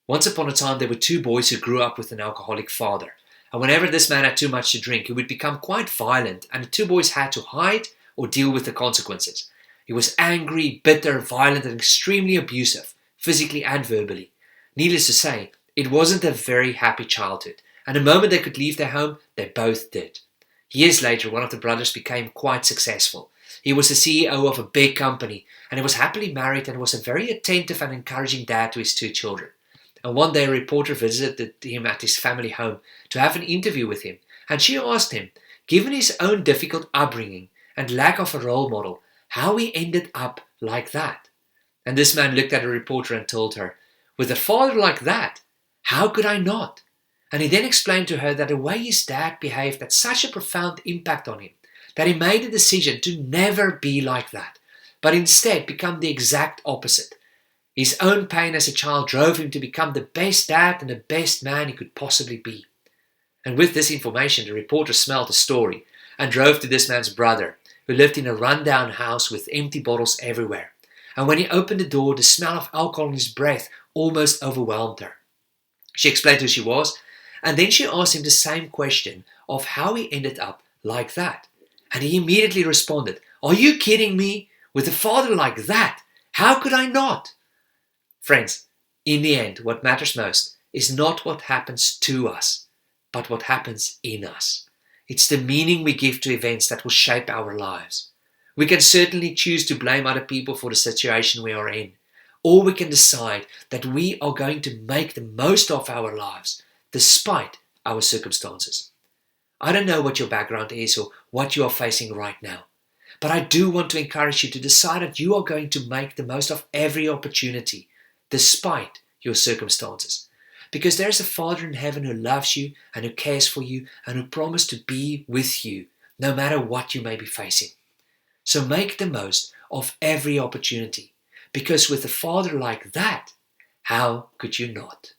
Once upon a time, there were two boys who grew up with an alcoholic father. And whenever this man had too much to drink, he would become quite violent, and the two boys had to hide or deal with the consequences. He was angry, bitter, violent, and extremely abusive, physically and verbally. Needless to say, it wasn't a very happy childhood, and the moment they could leave their home, they both did. Years later, one of the brothers became quite successful. He was the CEO of a big company, and he was happily married and was a very attentive and encouraging dad to his two children. And one day a reporter visited him at his family home to have an interview with him, and she asked him, given his own difficult upbringing and lack of a role model, how he ended up like that. And this man looked at the reporter and told her, with a father like that, how could I not? And he then explained to her that the way his dad behaved had such a profound impact on him that he made a decision to never be like that, but instead become the exact opposite. His own pain as a child drove him to become the best dad and the best man he could possibly be. And with this information, the reporter smelled the story and drove to this man's brother, who lived in a rundown house with empty bottles everywhere. And when he opened the door, the smell of alcohol in his breath almost overwhelmed her. She explained who she was, and then she asked him the same question of how he ended up like that. And he immediately responded, "Are you kidding me? With a father like that, how could I not?" Friends, in the end, what matters most is not what happens to us, but what happens in us. It's the meaning we give to events that will shape our lives. We can certainly choose to blame other people for the situation we are in, or we can decide that we are going to make the most of our lives, despite our circumstances. I don't know what your background is or what you are facing right now, but I do want to encourage you to decide that you are going to make the most of every opportunity, despite your circumstances. Because there is a Father in heaven who loves you and who cares for you and who promised to be with you no matter what you may be facing. So make the most of every opportunity, because with a Father like that, how could you not?